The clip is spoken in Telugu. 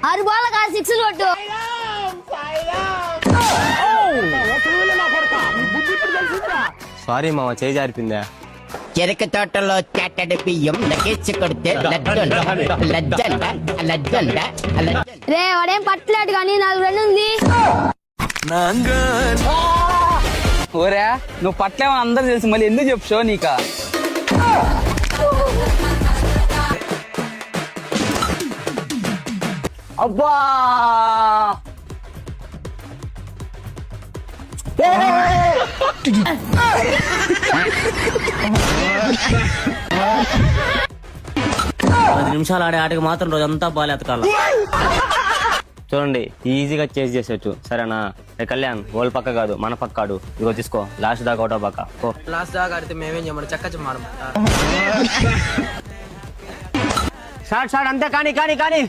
6 బాల్ కాదు 6 కొట్టు. సారీ మామ, చేయి జారిపోయిందా. చెరుకు తోటలో చెట్టడి బియ్యం లగేసి కొడితే లజ్జంట. రే వాడేం పట్టలేడు కానీ 4 రన్ ఉంది. ఓరా నువ్వు పట్లేమని అందరూ తెలుసు, మళ్ళీ ఎందుకు చెప్పు షో నీకా? అబ్బా నిమిషాలు ఆడే ఆటకి మాత్రం రోజంతా బాల్ ఎతకాల. చూడండి, ఈజీగా చేసి చేసేచ్చు. సరేనా? కళ్యాణ్, ఓల్ పక్క కాదు మన పక్క ఆడు. ఇగో తీసుకో, లాస్ట్ దాకా ఒకటో పక్క. లాస్ట్ దాకా ఆడితే మేమేం చేయమంటారు? చక్క చెప్పమాట షార్ట్ అంతే. కానీ